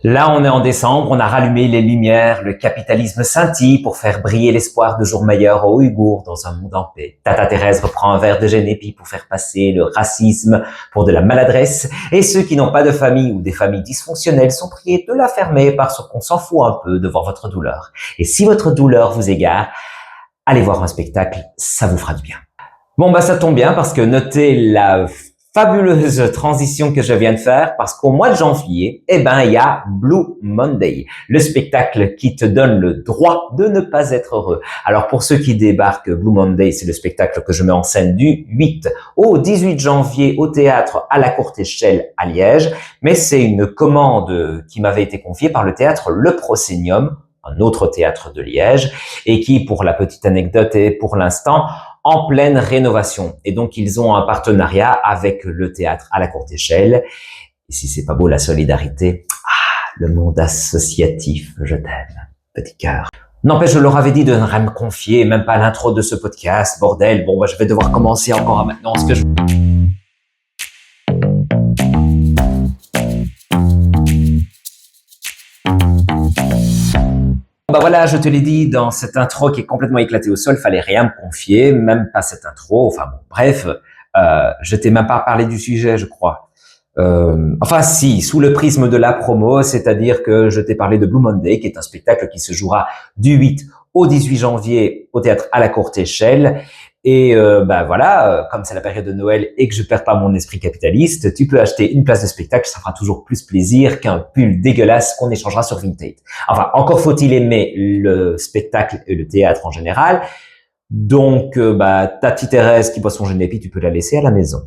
Là, on est en décembre, on a rallumé les lumières, le capitalisme scintille pour faire briller l'espoir de jours meilleurs aux Ouïghours dans un monde en paix. Tata Thérèse reprend un verre de Génépi pour faire passer le racisme pour de la maladresse, et ceux qui n'ont pas de famille ou des familles dysfonctionnelles sont priés de la fermer parce qu'on s'en fout un peu devant votre douleur. Et si votre douleur vous égare, allez voir un spectacle, ça vous fera du bien. Bon, ça tombe bien parce que notez la fabuleuse transition que je viens de faire parce qu'au mois de janvier, il y a Blue Monday, le spectacle qui te donne le droit de ne pas être heureux. Alors pour ceux qui débarquent, Blue Monday, c'est le spectacle que je mets en scène du 8 au 18 janvier au théâtre à la Courte Échelle à Liège, mais c'est une commande qui m'avait été confiée par le théâtre Le Proscenium, un autre théâtre de Liège, et qui, pour la petite anecdote, est pour l'instant en pleine rénovation. Et donc, ils ont un partenariat avec le théâtre à la Courte Échelle. Et si c'est pas beau, la solidarité, le monde associatif, je t'aime, petit cœur. N'empêche, je leur avais dit de ne rien me confier, même pas l'intro de ce podcast, bordel. Bon, je vais devoir commencer encore maintenant ce que je... Voilà, je te l'ai dit dans cette intro qui est complètement éclatée au sol, fallait rien me confier, même pas cette intro. Enfin bon, bref, je t'ai même pas parlé du sujet, je crois. Enfin si, sous le prisme de la promo, c'est-à-dire que je t'ai parlé de Blue Monday, qui est un spectacle qui se jouera du 8 au 18 janvier au théâtre à la Courte Échelle. Et voilà, comme c'est la période de Noël et que je perds pas mon esprit capitaliste, tu peux acheter une place de spectacle, ça fera toujours plus plaisir qu'un pull dégueulasse qu'on échangera sur Vinted. Enfin, encore faut-il aimer le spectacle et le théâtre en général. Donc, ta petite Thérèse qui boit son Génépi, tu peux la laisser à la maison.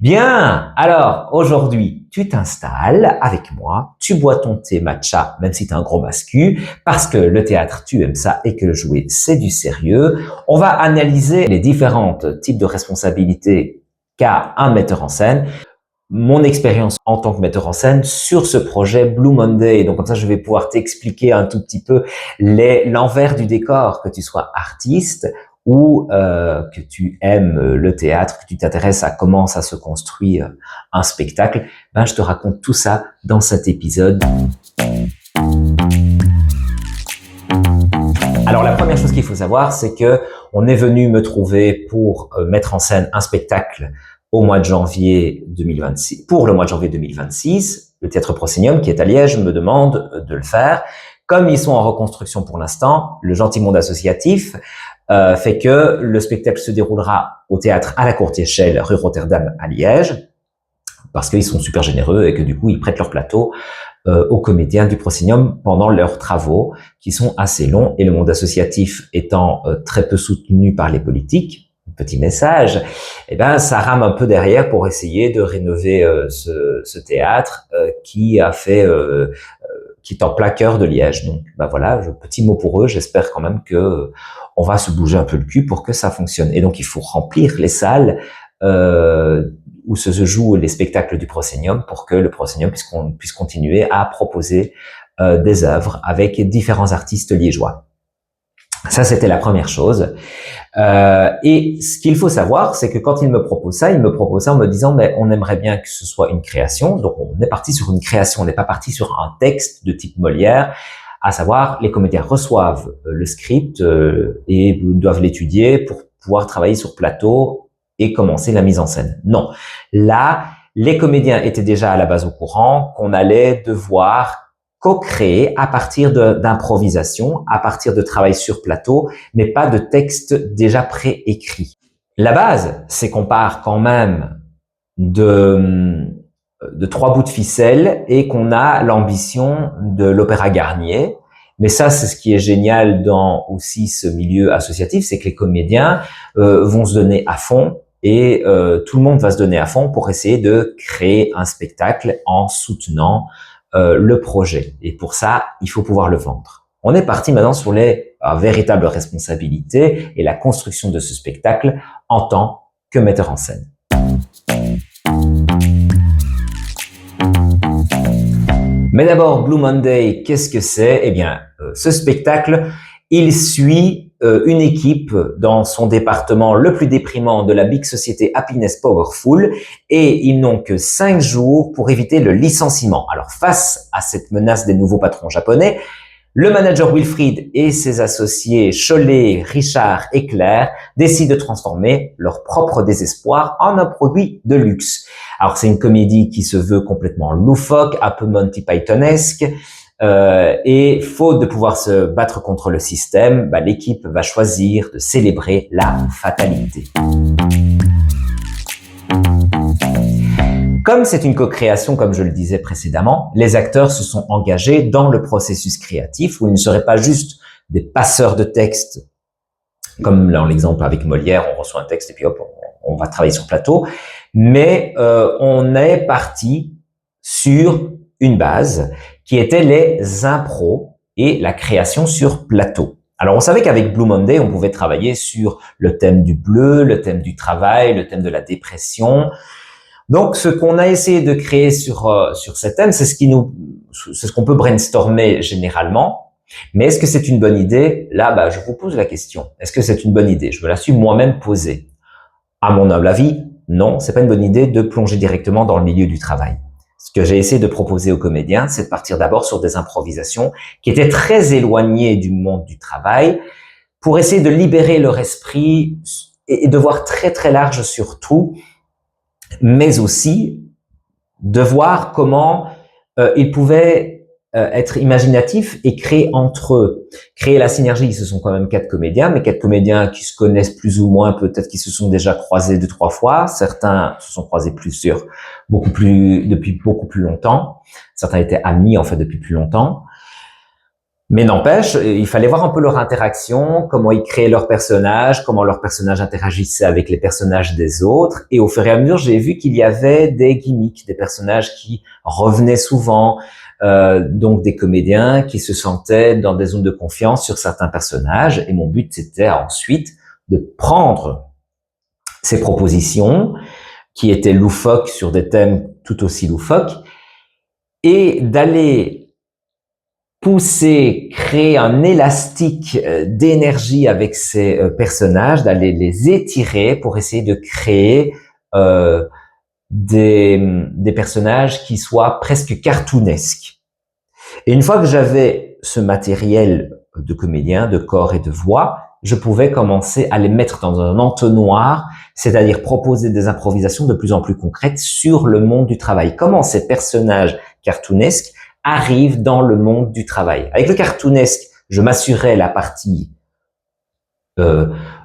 Bien, alors aujourd'hui, tu t'installes avec moi, tu bois ton thé matcha, même si tu es un gros mascu, parce que le théâtre, tu aimes ça et que le jouet, c'est du sérieux. On va analyser les différents types de responsabilités qu'a un metteur en scène, mon expérience en tant que metteur en scène sur ce projet Blue Monday. Donc comme ça, je vais pouvoir t'expliquer un tout petit peu l'envers du décor, que tu sois artiste ou que tu aimes le théâtre, que tu t'intéresses à comment ça se construit un spectacle. Je te raconte tout ça dans cet épisode. Alors la première chose qu'il faut savoir, c'est que on est venu me trouver pour mettre en scène un spectacle au mois de janvier 2026. Pour le mois de janvier 2026, le Théâtre Proscenium, qui est à Liège, me demande de le faire. Comme ils sont en reconstruction pour l'instant, le gentil monde associatif fait que le spectacle se déroulera au théâtre à la Courte Échelle, rue Rotterdam à Liège, parce qu'ils sont super généreux et que du coup, ils prêtent leur plateau aux comédiens du Proscenium pendant leurs travaux, qui sont assez longs, et le monde associatif étant très peu soutenu par les politiques, petit message, ça rame un peu derrière pour essayer de rénover ce théâtre qui est en plein cœur de Liège. Donc voilà, petit mot pour eux, j'espère quand même que on va se bouger un peu le cul pour que ça fonctionne. Et donc il faut remplir les salles où se jouent les spectacles du Proscenium pour que le Proscenium puisse continuer à proposer des œuvres avec différents artistes liégeois. Ça, c'était la première chose. Et ce qu'il faut savoir, c'est que quand il me propose ça en me disant, on aimerait bien que ce soit une création. Donc, on est parti sur une création, on n'est pas parti sur un texte de type Molière, à savoir, les comédiens reçoivent le script et doivent l'étudier pour pouvoir travailler sur plateau et commencer la mise en scène. Non. Là, les comédiens étaient déjà à la base au courant qu'on allait devoir co-créer à partir d'improvisation, à partir de travail sur plateau, mais pas de texte déjà préécrit. La base, c'est qu'on part quand même de 3 bouts de ficelle et qu'on a l'ambition de l'Opéra Garnier. Mais ça, c'est ce qui est génial dans aussi ce milieu associatif, c'est que les comédiens vont se donner à fond et tout le monde va se donner à fond pour essayer de créer un spectacle en soutenant le projet. Et pour ça, il faut pouvoir le vendre. On est parti maintenant sur les véritables responsabilités et la construction de ce spectacle en tant que metteur en scène. Mais d'abord, Blue Monday, qu'est-ce que c'est? Ce spectacle, il suit une équipe dans son département le plus déprimant de la big société Happiness Powerful et ils n'ont que 5 jours pour éviter le licenciement. Alors face à cette menace des nouveaux patrons japonais, le manager Wilfried et ses associés Cholet, Richard et Claire décident de transformer leur propre désespoir en un produit de luxe. Alors c'est une comédie qui se veut complètement loufoque, un peu Monty Pythonesque, et faute de pouvoir se battre contre le système, l'équipe va choisir de célébrer la fatalité. Comme c'est une co-création, comme je le disais précédemment, les acteurs se sont engagés dans le processus créatif où ils ne seraient pas juste des passeurs de texte, comme dans l'exemple avec Molière, on reçoit un texte et puis hop, on va travailler sur plateau, mais on est parti sur une base qui était les impros et la création sur plateau. Alors, on savait qu'avec Blue Monday, on pouvait travailler sur le thème du bleu, le thème du travail, le thème de la dépression. Donc, ce qu'on a essayé de créer sur ces thèmes, c'est ce qu'on peut brainstormer généralement. Mais est-ce que c'est une bonne idée? Là, je vous pose la question. Est-ce que c'est une bonne idée? Je me la suis moi-même posée. À mon humble avis, non, c'est pas une bonne idée de plonger directement dans le milieu du travail. Ce que j'ai essayé de proposer aux comédiens, c'est de partir d'abord sur des improvisations qui étaient très éloignées du monde du travail pour essayer de libérer leur esprit et de voir très très large sur tout, mais aussi de voir comment ils pouvaient être imaginatifs et créer entre eux. Créer la synergie, ce sont quand même 4 comédiens, mais 4 comédiens qui se connaissent plus ou moins, peut-être qu'ils se sont déjà croisés 2-3 fois. Certains se sont croisés depuis beaucoup plus longtemps. Certains étaient amis, en fait, depuis plus longtemps. Mais n'empêche, il fallait voir un peu leur interaction, comment ils créaient leurs personnages, comment leurs personnages interagissaient avec les personnages des autres. Et au fur et à mesure, j'ai vu qu'il y avait des gimmicks, des personnages qui revenaient souvent, donc des comédiens qui se sentaient dans des zones de confiance sur certains personnages. Et mon but, c'était ensuite de prendre ces propositions qui étaient loufoques sur des thèmes tout aussi loufoques et d'aller pousser, créer un élastique d'énergie avec ces personnages, d'aller les étirer pour essayer de créer des personnages qui soient presque cartoonesques. Et une fois que j'avais ce matériel de comédien, de corps et de voix, je pouvais commencer à les mettre dans un entonnoir, c'est-à-dire proposer des improvisations de plus en plus concrètes sur le monde du travail. Comment ces personnages cartoonesques arrivent dans le monde du travail. Avec le cartoonesque, je m'assurais la partie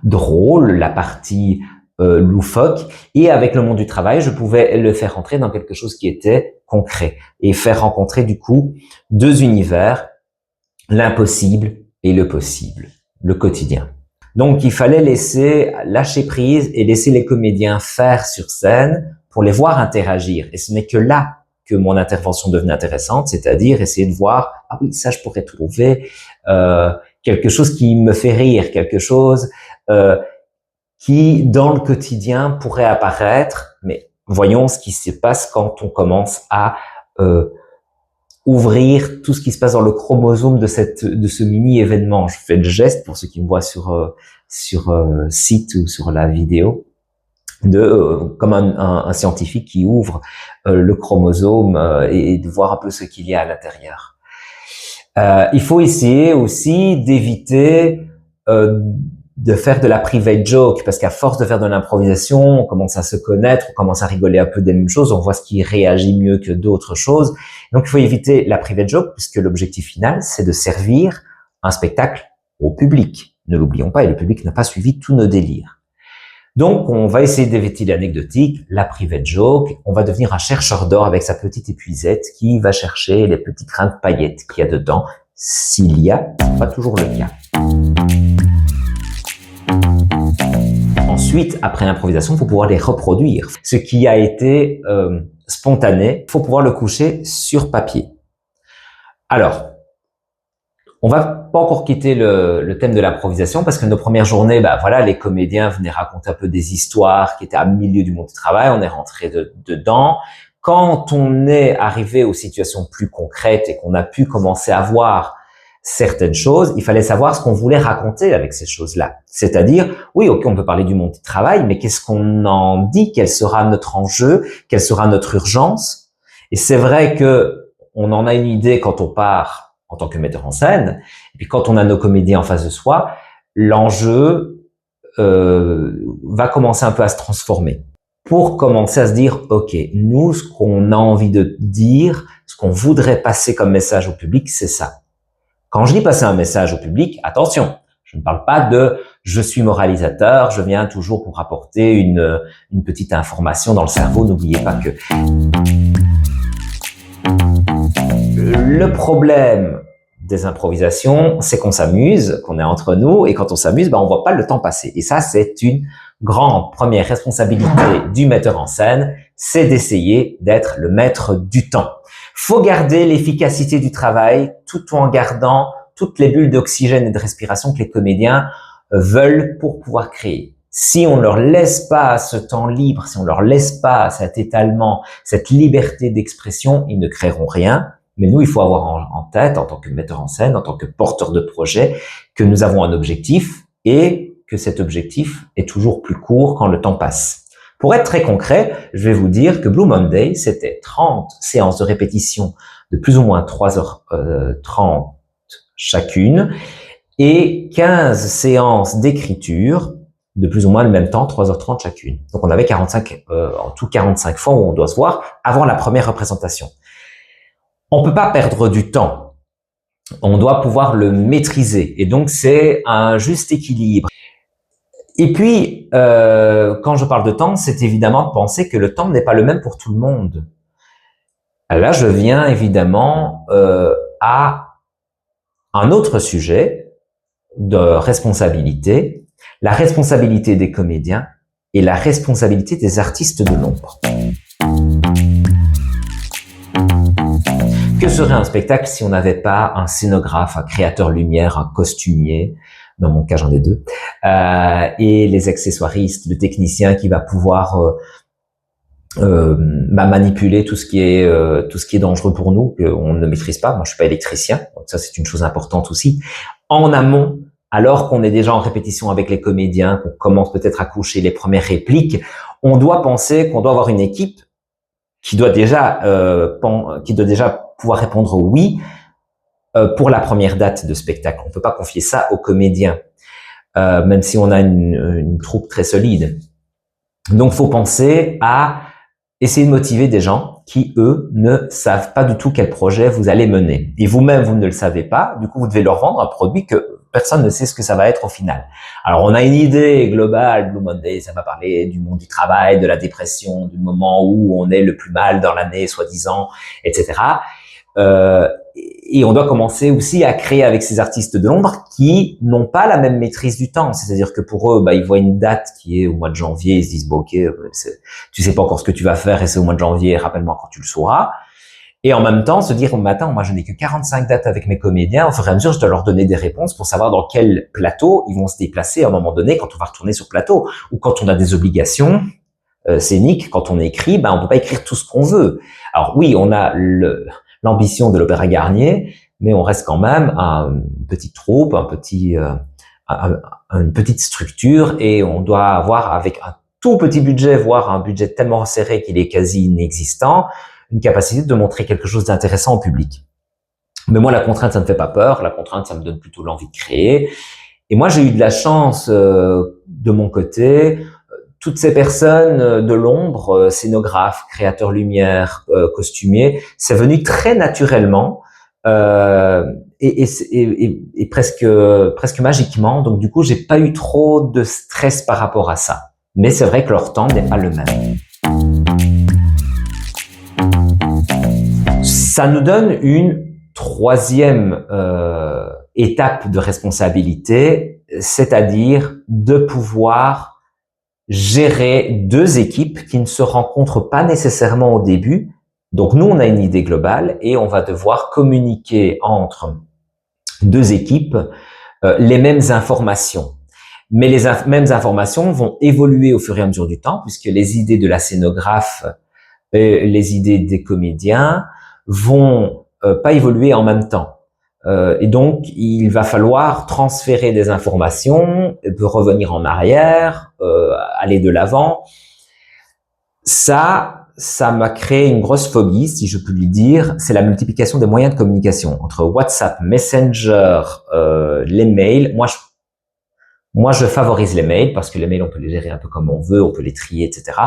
drôle, la partie loufoque, et avec le monde du travail, je pouvais le faire entrer dans quelque chose qui était concret et faire rencontrer du coup 2 univers, l'impossible et le possible, le quotidien. Donc, il fallait lâcher prise et laisser les comédiens faire sur scène pour les voir interagir. Et ce n'est que là que mon intervention devenait intéressante, c'est-à-dire essayer de voir, ah oui, ça je pourrais trouver quelque chose qui me fait rire, quelque chose qui, dans le quotidien, pourrait apparaître, mais voyons ce qui se passe quand on commence à ouvrir tout ce qui se passe dans le chromosome de ce mini-événement. Je fais le geste pour ceux qui me voient sur site ou sur la vidéo, comme un scientifique qui ouvre le chromosome et de voir un peu ce qu'il y a à l'intérieur. Il faut essayer aussi d'éviter de faire de la private joke, parce qu'à force de faire de l'improvisation, on commence à se connaître, on commence à rigoler un peu des mêmes choses, on voit ce qui réagit mieux que d'autres choses. Donc il faut éviter la private joke, puisque l'objectif final, c'est de servir un spectacle au public. Ne l'oublions pas, et le public n'a pas suivi tous nos délires. Donc, on va essayer d'éviter l'anecdotique, la private joke. On va devenir un chercheur d'or avec sa petite épuisette qui va chercher les petits grains de paillettes qu'il y a dedans, s'il y a, pas toujours le cas. Ensuite, après l'improvisation, il faut pouvoir les reproduire. Ce qui a été spontané, il faut pouvoir le coucher sur papier. Alors, on va pas encore quitter le thème de l'improvisation parce que nos premières journées, les comédiens venaient raconter un peu des histoires qui étaient à milieu du monde du travail. On est rentré dedans. Quand on est arrivé aux situations plus concrètes et qu'on a pu commencer à voir certaines choses, il fallait savoir ce qu'on voulait raconter avec ces choses-là. C'est-à-dire, oui, ok, on peut parler du monde du travail, mais qu'est-ce qu'on en dit? Quel sera notre enjeu? Quelle sera notre urgence? Et c'est vrai que on en a une idée quand on part en tant que metteur en scène, et puis quand on a nos comédiens en face de soi, l'enjeu va commencer un peu à se transformer. Pour commencer à se dire, ok, nous, ce qu'on a envie de dire, ce qu'on voudrait passer comme message au public, c'est ça. Quand je dis passer un message au public, attention, je ne parle pas de je suis moralisateur, je viens toujours pour apporter une petite information dans le cerveau, n'oubliez pas que. Le problème des improvisations, c'est qu'on s'amuse, qu'on est entre nous, et quand on s'amuse, on voit pas le temps passer. Et ça, c'est une grande première responsabilité du metteur en scène, c'est d'essayer d'être le maître du temps. Faut garder l'efficacité du travail tout en gardant toutes les bulles d'oxygène et de respiration que les comédiens veulent pour pouvoir créer. Si on leur laisse pas ce temps libre, si on leur laisse pas cet étalement, cette liberté d'expression, ils ne créeront rien. Mais nous, il faut avoir en tête, en tant que metteur en scène, en tant que porteur de projet, que nous avons un objectif et que cet objectif est toujours plus court quand le temps passe. Pour être très concret, je vais vous dire que Blue Monday, c'était 30 séances de répétition de plus ou moins 3h30 chacune et 15 séances d'écriture de plus ou moins le même temps, 3h30 chacune. Donc on avait 45, en tout 45 fois où on doit se voir avant la première représentation. On peut pas perdre du temps. On doit pouvoir le maîtriser. Et donc, c'est un juste équilibre. Et puis, quand je parle de temps, c'est évidemment de penser que le temps n'est pas le même pour tout le monde. Là, je viens évidemment à un autre sujet de responsabilité, la responsabilité des comédiens et la responsabilité des artistes de l'ombre. Que serait un spectacle si on n'avait pas un scénographe, un créateur lumière, un costumier, dans mon cas j'en ai deux, et les accessoiristes, le technicien qui va pouvoir manipuler tout ce qui est dangereux pour nous, qu'on ne maîtrise pas. Moi je suis pas électricien, donc ça c'est une chose importante aussi. En amont, alors qu'on est déjà en répétition avec les comédiens, qu'on commence peut-être à coucher les premières répliques, on doit penser qu'on doit avoir une équipe qui doit déjà pouvoir répondre oui pour la première date de spectacle. On peut pas confier ça aux comédiens, même si on a une troupe très solide. Donc, faut penser à essayer de motiver des gens qui, eux, ne savent pas du tout quel projet vous allez mener. Et vous-même, vous ne le savez pas. Du coup, vous devez leur vendre un produit que personne ne sait ce que ça va être au final. Alors, on a une idée globale. Blue Monday, ça va parler du monde du travail, de la dépression, du moment où on est le plus mal dans l'année, soi-disant, etc. Et on doit commencer aussi à créer avec ces artistes de l'ombre qui n'ont pas la même maîtrise du temps. C'est-à-dire que pour eux, ils voient une date qui est au mois de janvier, ils se disent, ok, tu sais pas encore ce que tu vas faire et c'est au mois de janvier, rappelle-moi quand tu le sauras. Et en même temps, se dire, attends, moi je n'ai que 45 dates avec mes comédiens, au fur et à mesure, je dois leur donner des réponses pour savoir dans quel plateau ils vont se déplacer à un moment donné quand on va retourner sur plateau, ou quand on a des obligations scéniques, quand on écrit, on peut pas écrire tout ce qu'on veut. Alors oui, on a l'ambition de l'Opéra Garnier, mais on reste quand même une petite troupe, une petite structure, et on doit avoir, avec un tout petit budget, voire un budget tellement resserré qu'il est quasi inexistant, une capacité de montrer quelque chose d'intéressant au public. Mais moi, la contrainte, ça me fait pas peur. La contrainte, ça me donne plutôt l'envie de créer. Et moi, j'ai eu de la chance de mon côté. Toutes ces personnes de l'ombre, scénographes, créateurs lumière, costumiers, c'est venu très naturellement et presque magiquement. Donc du coup, j'ai pas eu trop de stress par rapport à ça. Mais c'est vrai que leur temps n'est pas le même. Ça nous donne une troisième étape de responsabilité, c'est-à-dire de pouvoir gérer deux équipes qui ne se rencontrent pas nécessairement au début. Donc nous, on a une idée globale et on va devoir communiquer entre deux équipes les mêmes informations. Mais les mêmes informations vont évoluer au fur et à mesure du temps puisque les idées de la scénographe et les idées des comédiens vont pas évoluer en même temps. Et donc, il va falloir transférer des informations, revenir en arrière, aller de l'avant. Ça m'a créé une grosse phobie, si je peux lui dire, c'est la multiplication des moyens de communication entre WhatsApp, Messenger, les mails. Moi, je favorise les mails parce que les mails, on peut les gérer un peu comme on veut, on peut les trier, etc.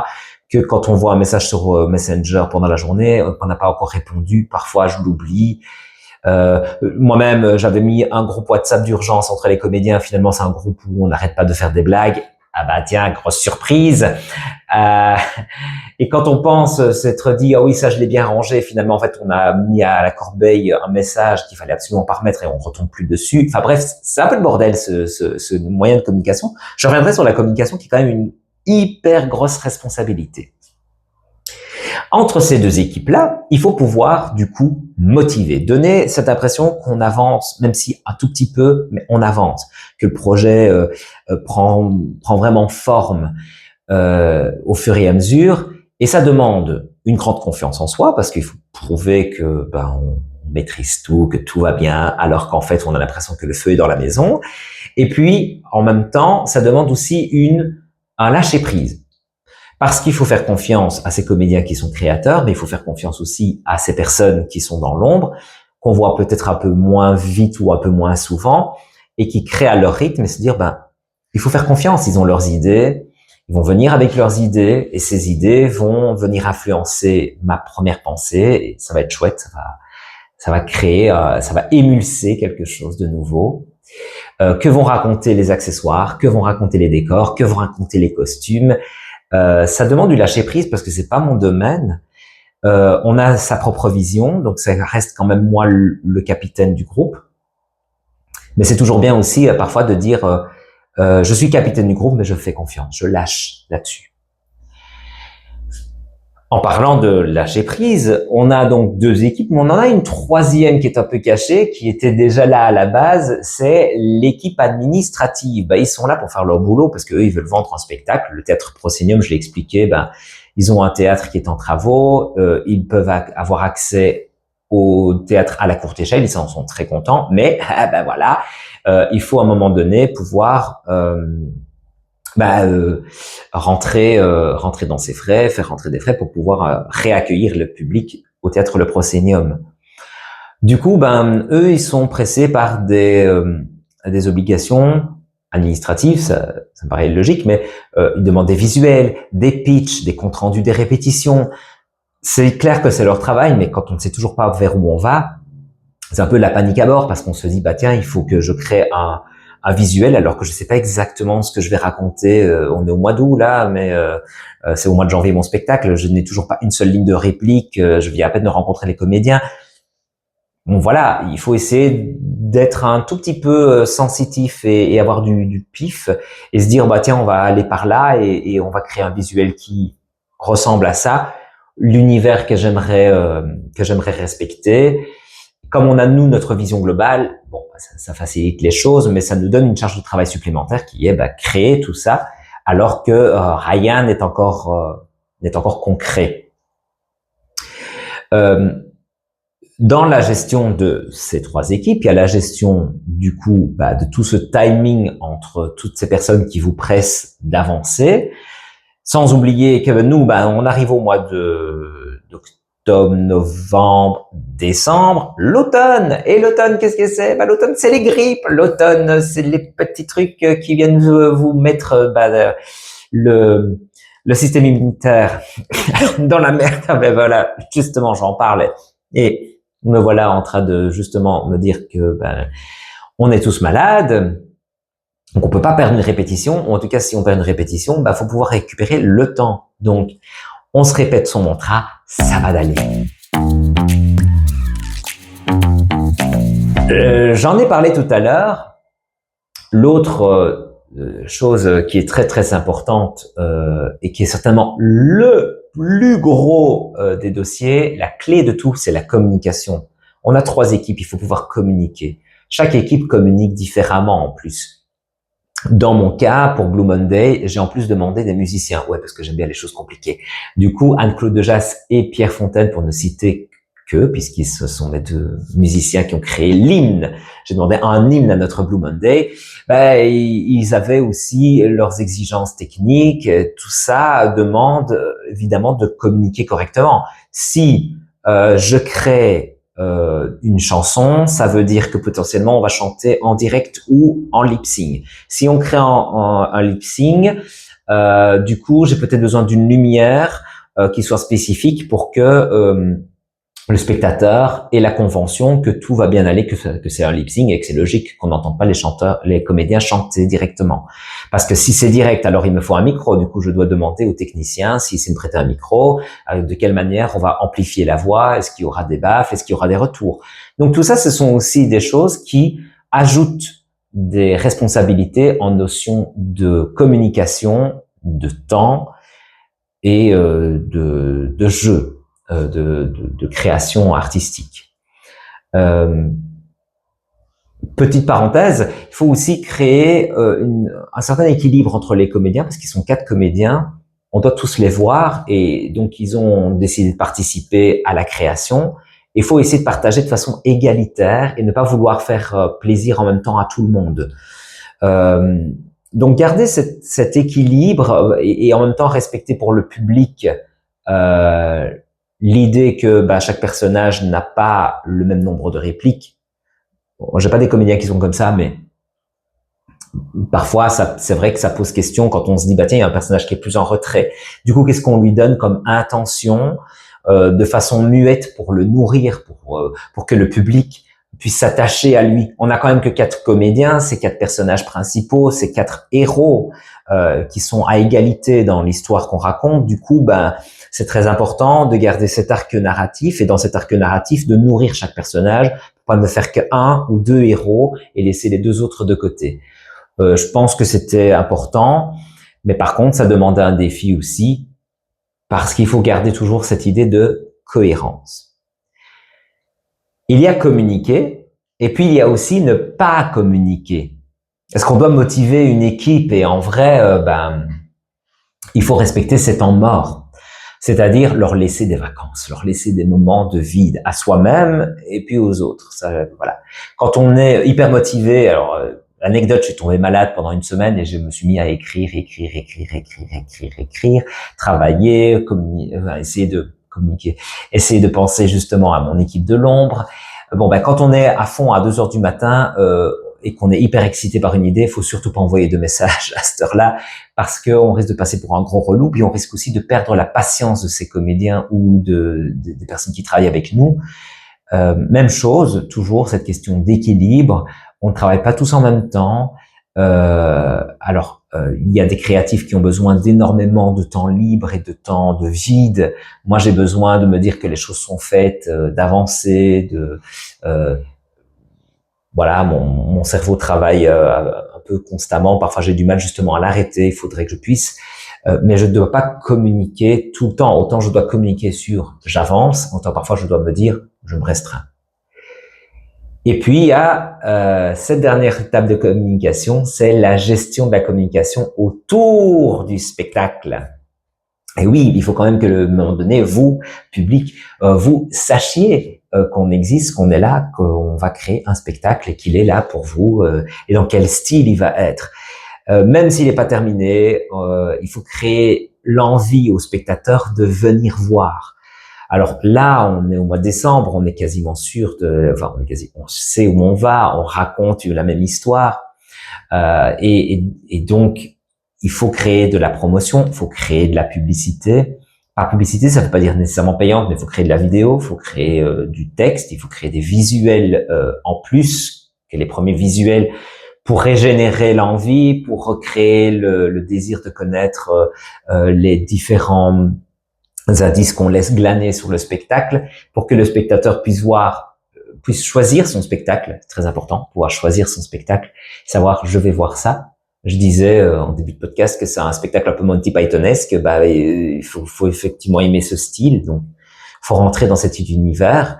Que quand on voit un message sur Messenger pendant la journée, qu'on n'a pas encore répondu, parfois je l'oublie. Moi-même, j'avais mis un groupe WhatsApp d'urgence entre les comédiens. Finalement, c'est un groupe où on n'arrête pas de faire des blagues. Ah bah tiens, grosse surprise. Et quand on pense s'être dit ah oui ça je l'ai bien rangé, finalement en fait on a mis à la corbeille un message qu'il fallait absolument pas remettre et on retombe plus dessus. Enfin bref, c'est un peu le bordel ce moyen de communication. Je reviendrai sur la communication qui est quand même une hyper grosse responsabilité. Entre ces deux équipes-là, il faut pouvoir, du coup, motiver, donner cette impression qu'on avance, même si un tout petit peu, mais on avance, que le projet prend vraiment forme au fur et à mesure. Et ça demande une grande confiance en soi, parce qu'il faut prouver que on maîtrise tout, que tout va bien, alors qu'en fait, on a l'impression que le feu est dans la maison. Et puis, en même temps, ça demande aussi un lâcher-prise. Parce qu'il faut faire confiance à ces comédiens qui sont créateurs, mais il faut faire confiance aussi à ces personnes qui sont dans l'ombre, qu'on voit peut-être un peu moins vite ou un peu moins souvent, et qui créent à leur rythme et se dire, il faut faire confiance, ils ont leurs idées, ils vont venir avec leurs idées, et ces idées vont venir influencer ma première pensée, et ça va être chouette, ça va créer, ça va émulser quelque chose de nouveau. Que vont raconter les accessoires, que vont raconter les décors, que vont raconter les costumes. Ça demande du lâcher prise parce que c'est pas mon domaine. On a sa propre vision, donc ça reste quand même moi le capitaine du groupe. Mais c'est toujours bien aussi parfois de dire je suis capitaine du groupe, mais je fais confiance, je lâche là-dessus. En parlant de lâcher prise, on a donc deux équipes, mais on en a une troisième qui est un peu cachée, qui était déjà là à la base, c'est l'équipe administrative. Ils sont là pour faire leur boulot parce qu'eux, ils veulent vendre un spectacle. Le Théâtre Proscenium, je l'ai expliqué, ils ont un théâtre qui est en travaux, ils peuvent avoir accès au théâtre à la courte échelle, ils en sont très contents, mais voilà, il faut à un moment donné pouvoir rentrer dans ses frais, faire rentrer des frais pour pouvoir réaccueillir le public au théâtre Le Proscenium. Du coup, eux, ils sont pressés par des obligations administratives, ça me paraît logique, mais ils demandent des visuels, des pitchs, des comptes rendus des répétitions. C'est clair que c'est leur travail, mais quand on ne sait toujours pas vers où on va, c'est un peu la panique à bord parce qu'on se dit tiens, il faut que je crée un visuel alors que je sais pas exactement ce que je vais raconter. On est au mois d'août là, mais c'est au mois de janvier mon spectacle. Je n'ai toujours pas une seule ligne de réplique. Je viens à peine de rencontrer les comédiens. Bon voilà, il faut essayer d'être un tout petit peu sensitif et avoir du pif et se dire tiens, on va aller par là et on va créer un visuel qui ressemble à ça, l'univers que j'aimerais respecter. Comme on a, nous, notre vision globale, ça facilite les choses, mais ça nous donne une charge de travail supplémentaire qui est créer tout ça, alors que rien n'est encore concret. Dans la gestion de ces trois équipes, il y a la gestion du coup de tout ce timing entre toutes ces personnes qui vous pressent d'avancer, sans oublier que nous, on arrive au mois d'octobre, novembre, décembre, l'automne. Et l'automne, qu'est-ce que c'est? L'automne, c'est les grippes. L'automne, c'est les petits trucs qui viennent vous mettre le système immunitaire dans la merde. Voilà, justement, j'en parlais. Et me voilà en train de justement me dire que on est tous malades. Donc, on peut pas perdre une répétition, ou en tout cas, si on perd une répétition, faut pouvoir récupérer le temps. Donc, on se répète son mantra, ça va d'aller. J'en ai parlé tout à l'heure. L'autre chose qui est très très importante et qui est certainement le plus gros des dossiers, la clé de tout, c'est la communication. On a trois équipes, il faut pouvoir communiquer. Chaque équipe communique différemment en plus. Dans mon cas, pour Blue Monday, j'ai en plus demandé des musiciens. Ouais, parce que j'aime bien les choses compliquées. Du coup, Anne-Claude Dejas et Pierre Fontaine, pour ne citer que, puisqu'ils ce sont les deux musiciens qui ont créé l'hymne. J'ai demandé un hymne à notre Blue Monday. Ils avaient aussi leurs exigences techniques. Tout ça demande évidemment de communiquer correctement. Si je crée une chanson, ça veut dire que potentiellement on va chanter en direct ou en lip-sync. Si on crée un lip-sync, du coup, j'ai peut-être besoin d'une lumière qui soit spécifique pour que le spectateur ait la convention que tout va bien aller, que c'est un lip-sync et que c'est logique qu'on n'entende pas les comédiens chanter directement. Parce que si c'est direct, alors il me faut un micro. Du coup, je dois demander au technicien s'il sait me prêter un micro, de quelle manière on va amplifier la voix, est-ce qu'il y aura des baffes, est-ce qu'il y aura des retours. Donc tout ça, ce sont aussi des choses qui ajoutent des responsabilités en notion de communication, de temps et de jeu. De création artistique. Petite parenthèse, il faut aussi créer un certain équilibre entre les comédiens, parce qu'ils sont 4 comédiens, on doit tous les voir, et donc ils ont décidé de participer à la création. Il faut essayer de partager de façon égalitaire et ne pas vouloir faire plaisir en même temps à tout le monde. Donc garder cet équilibre et en même temps respecter pour le public l'idée que chaque personnage n'a pas le même nombre de répliques. Bon, j'ai pas des comédiens qui sont comme ça, mais parfois c'est vrai que ça pose question quand on se dit tiens, il y a un personnage qui est plus en retrait. Du coup, qu'est-ce qu'on lui donne comme intention de façon muette pour le nourrir, pour que le public puisse s'attacher à lui. On a quand même que 4 comédiens, ces 4 personnages principaux, ces 4 héros qui sont à égalité dans l'histoire qu'on raconte. Du coup, c'est très important de garder cet arc narratif et dans cet arc narratif de nourrir chaque personnage, pour pas ne faire qu'un ou 2 héros et laisser les 2 autres de côté. Je pense que c'était important, mais par contre, ça demande un défi aussi parce qu'il faut garder toujours cette idée de cohérence. Il y a communiquer et puis il y a aussi ne pas communiquer. Est-ce qu'on doit motiver une équipe et en vrai, il faut respecter ces temps morts. C'est-à-dire leur laisser des vacances, leur laisser des moments de vide à soi-même et puis aux autres. Ça, voilà. Quand on est hyper motivé, alors anecdote, je suis tombé malade pendant une semaine et je me suis mis à écrire, travailler, essayer de communiquer, essayer de penser justement à mon équipe de l'ombre. Bon, quand on est à fond à 2 heures du matin et qu'on est hyper excité par une idée, il faut surtout pas envoyer de messages à cette heure-là parce qu'on risque de passer pour un gros relou, puis on risque aussi de perdre la patience de ces comédiens ou des personnes qui travaillent avec nous. Même chose, toujours cette question d'équilibre. On ne travaille pas tous en même temps. Il y a des créatifs qui ont besoin d'énormément de temps libre et de temps de vide. Moi, j'ai besoin de me dire que les choses sont faites, d'avancer, voilà, mon cerveau travaille un peu constamment. Parfois, j'ai du mal justement à l'arrêter. Il faudrait que je puisse, mais je ne dois pas communiquer tout le temps. Autant je dois communiquer sur j'avance, autant parfois je dois me dire je me restreins. Et puis il y a cette dernière étape de communication, c'est la gestion de la communication autour du spectacle. Et oui, il faut quand même que, à un moment donné, vous, public, vous sachiez qu'on existe, qu'on est là, qu'on va créer un spectacle et qu'il est là pour vous, et dans quel style il va être. Même s'il n'est pas terminé, il faut créer l'envie aux spectateurs de venir voir. Alors là, on est au mois de décembre, on est quasiment sûr on sait où on va, on raconte la même histoire, et donc il faut créer de la promotion, il faut créer de la publicité. Par publicité, ça ne veut pas dire nécessairement payante, mais il faut créer de la vidéo, il faut créer du texte, il faut créer des visuels en plus que les premiers visuels pour régénérer l'envie, pour recréer le désir de connaître les différents indices qu'on laisse glaner sur le spectacle, pour que le spectateur puisse choisir son spectacle. C'est très important, pouvoir choisir son spectacle, savoir je vais voir ça. Je disais en début de podcast que c'est un spectacle un peu Monty Pythonesque. Il faut effectivement aimer ce style, donc faut rentrer dans cet univers.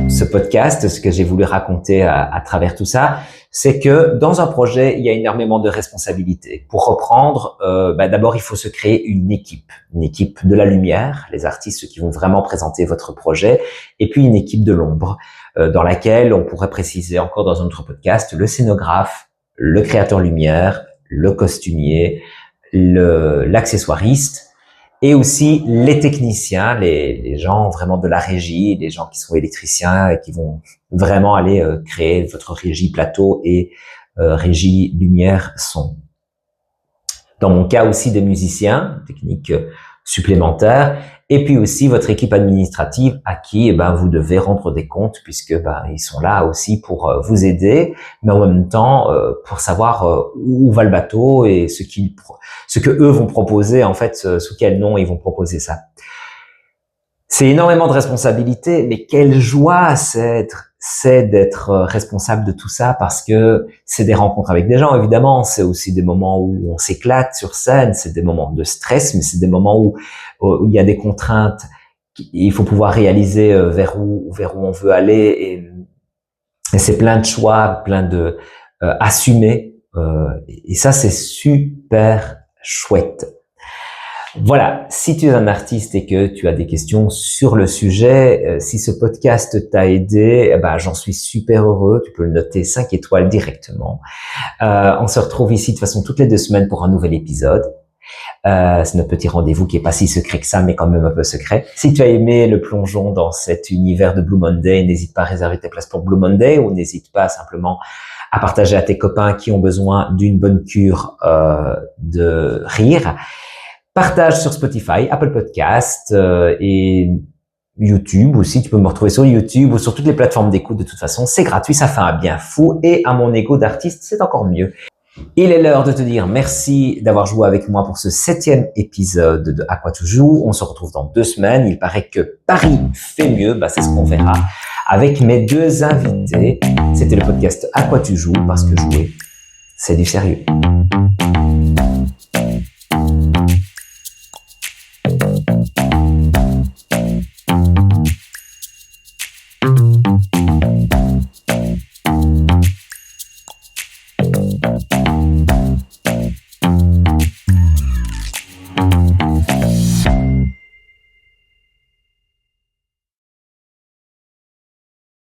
Ce podcast, ce que j'ai voulu raconter à travers tout ça, c'est que dans un projet, il y a énormément de responsabilités. Pour reprendre, d'abord, il faut se créer une équipe de la lumière, les artistes, ceux qui vont vraiment présenter votre projet, et puis une équipe de l'ombre, dans laquelle on pourrait préciser encore dans un autre podcast le scénographe, le créateur lumière, le costumier, l'accessoiriste, et aussi les techniciens, les gens vraiment de la régie, les gens qui sont électriciens et qui vont vraiment aller créer votre régie plateau et régie lumière son. Dans mon cas aussi des musiciens, techniques supplémentaires, et puis aussi votre équipe administrative à qui vous devez rendre des comptes puisque ils sont là aussi pour vous aider, mais en même temps pour savoir où va le bateau et ce que eux vont proposer en fait, sous quel nom ils vont proposer ça. C'est énormément de responsabilités, mais quelle joie c'est d'être responsable de tout ça parce que c'est des rencontres avec des gens, évidemment. C'est aussi des moments où on s'éclate sur scène, c'est des moments de stress, mais c'est des moments où il y a des contraintes. Il faut pouvoir réaliser vers où on veut aller et c'est plein de choix, plein de assumer. Et ça, c'est super chouette. Voilà, si tu es un artiste et que tu as des questions sur le sujet, si ce podcast t'a aidé, j'en suis super heureux. Tu peux le noter 5 étoiles directement. On se retrouve ici de façon toutes les 2 semaines pour un nouvel épisode. C'est notre petit rendez-vous qui est pas si secret que ça, mais quand même un peu secret. Si tu as aimé le plongeon dans cet univers de Blue Monday, n'hésite pas à réserver tes places pour Blue Monday ou n'hésite pas simplement à partager à tes copains qui ont besoin d'une bonne cure de rire. Partage sur Spotify, Apple Podcast et YouTube aussi. Tu peux me retrouver sur YouTube ou sur toutes les plateformes d'écoute. De toute façon, c'est gratuit, ça fait un bien fou et à mon ego d'artiste, c'est encore mieux. Il est l'heure de te dire merci d'avoir joué avec moi pour ce 7e épisode de À quoi tu joues. On se retrouve dans 2 semaines. Il paraît que Paris fait mieux. C'est ce qu'on verra avec mes 2 invités. C'était le podcast À quoi tu joues parce que jouer, c'est du sérieux.